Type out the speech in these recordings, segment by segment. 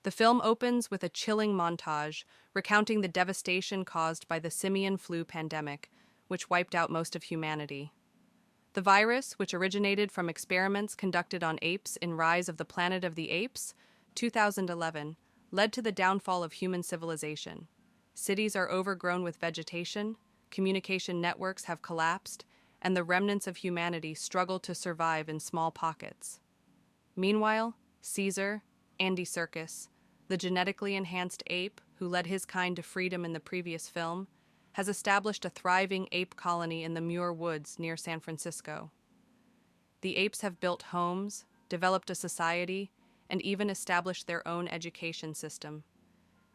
The film opens with a chilling montage recounting the devastation caused by the Simian Flu pandemic, which wiped out most of humanity. The virus, which originated from experiments conducted on apes in Rise of the Planet of the Apes, 2011, led to the downfall of human civilization. Cities are overgrown with vegetation, communication networks have collapsed, and the remnants of humanity struggle to survive in small pockets. Meanwhile, Caesar, Andy Serkis, the genetically enhanced ape who led his kind to freedom in the previous film, has established a thriving ape colony in the Muir Woods near San Francisco. The apes have built homes, developed a society, and even established their own education system.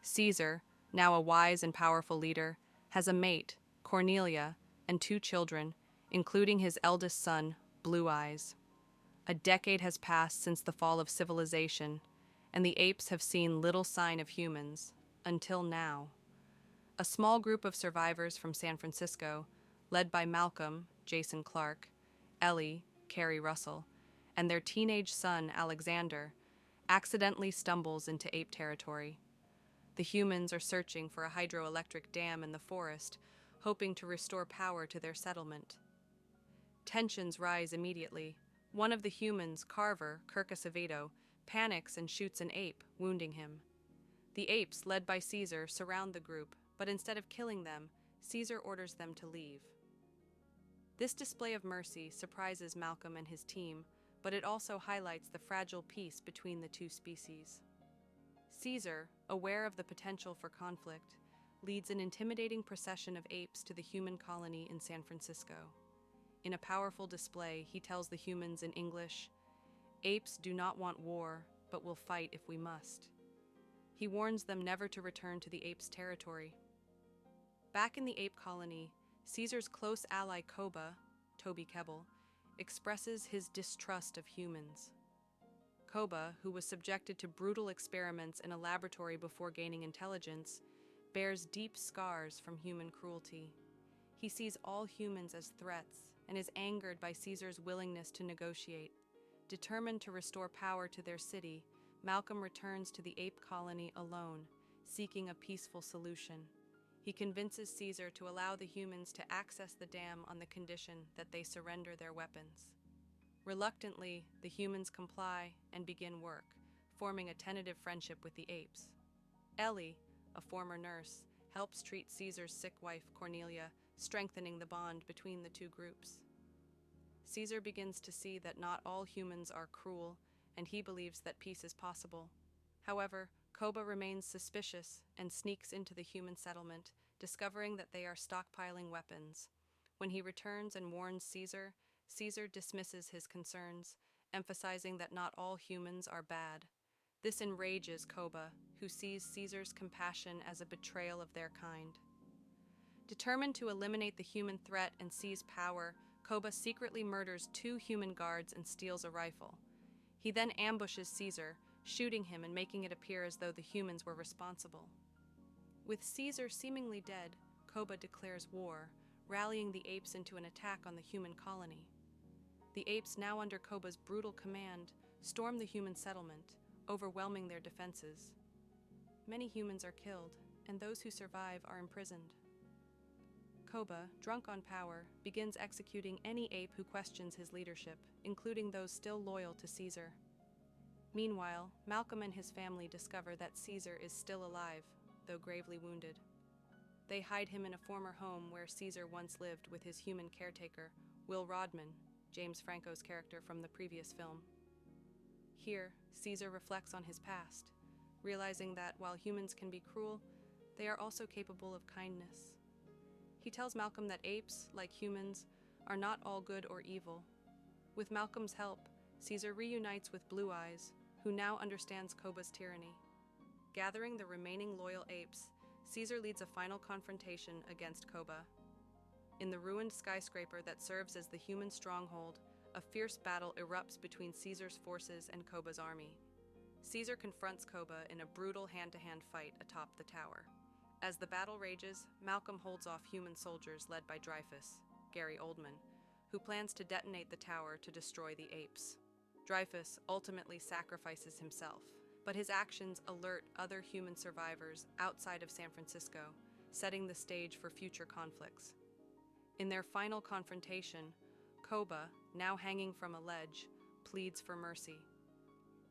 Caesar, now a wise and powerful leader, has a mate, Cornelia, and 2 children, including his eldest son, Blue Eyes. A decade has passed since the fall of civilization, and the apes have seen little sign of humans, until now. A small group of survivors from San Francisco, led by Malcolm, Jason Clarke, Ellie, Carrie Russell, and their teenage son, Alexander, accidentally stumbles into ape territory. The humans are searching for a hydroelectric dam in the forest, hoping to restore power to their settlement. Tensions rise immediately. One of the humans, Carver, Kirk Acevedo, panics and shoots an ape, wounding him. The apes, led by Caesar, surround the group, but instead of killing them, Caesar orders them to leave. This display of mercy surprises Malcolm and his team, but it also highlights the fragile peace between the 2 species. Caesar, aware of the potential for conflict, leads an intimidating procession of apes to the human colony in San Francisco. In a powerful display, he tells the humans in English, "Apes do not want war, but will fight if we must." He warns them never to return to the apes' territory. Back in the ape colony, Caesar's close ally Koba, Toby Kebbell, expresses his distrust of humans. Koba, who was subjected to brutal experiments in a laboratory before gaining intelligence, bears deep scars from human cruelty. He sees all humans as threats and is angered by Caesar's willingness to negotiate. Determined to restore power to their city, Malcolm returns to the ape colony alone, seeking a peaceful solution. He convinces Caesar to allow the humans to access the dam on the condition that they surrender their weapons. Reluctantly, the humans comply and begin work, forming a tentative friendship with the apes. Ellie, a former nurse, helps treat Caesar's sick wife, Cornelia, strengthening the bond between the 2 groups. Caesar begins to see that not all humans are cruel, and he believes that peace is possible. However, Koba remains suspicious and sneaks into the human settlement, discovering that they are stockpiling weapons. When he returns and warns Caesar, Caesar dismisses his concerns, emphasizing that not all humans are bad. This enrages Koba, who sees Caesar's compassion as a betrayal of their kind. Determined to eliminate the human threat and seize power, Koba secretly murders 2 human guards and steals a rifle. He then ambushes Caesar, shooting him and making it appear as though the humans were responsible. With Caesar seemingly dead, Koba declares war, rallying the apes into an attack on the human colony. The apes, now under Koba's brutal command, storm the human settlement, overwhelming their defenses. Many humans are killed, and those who survive are imprisoned. Koba, drunk on power, begins executing any ape who questions his leadership, including those still loyal to Caesar. Meanwhile, Malcolm and his family discover that Caesar is still alive, though gravely wounded. They hide him in a former home where Caesar once lived with his human caretaker, Will Rodman, James Franco's character from the previous film. Here, Caesar reflects on his past, realizing that while humans can be cruel, they are also capable of kindness. He tells Malcolm that apes, like humans, are not all good or evil. With Malcolm's help, Caesar reunites with Blue Eyes, who now understands Koba's tyranny. Gathering the remaining loyal apes, Caesar leads a final confrontation against Koba. In the ruined skyscraper that serves as the human stronghold, a fierce battle erupts between Caesar's forces and Koba's army. Caesar confronts Koba in a brutal hand-to-hand fight atop the tower. As the battle rages, Malcolm holds off human soldiers led by Dreyfus, Gary Oldman, who plans to detonate the tower to destroy the apes. Dreyfus ultimately sacrifices himself, but his actions alert other human survivors outside of San Francisco, setting the stage for future conflicts. In their final confrontation, Koba, now hanging from a ledge, pleads for mercy.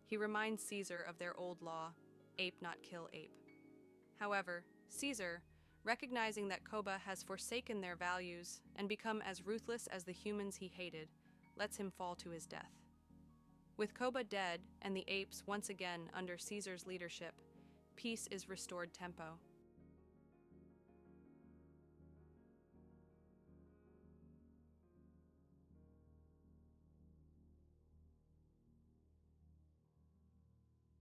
He reminds Caesar of their old law, ape not kill ape. However, Caesar, recognizing that Koba has forsaken their values and become as ruthless as the humans he hated, lets him fall to his death. With Koba dead and the apes once again under Caesar's leadership, peace is restored tempo.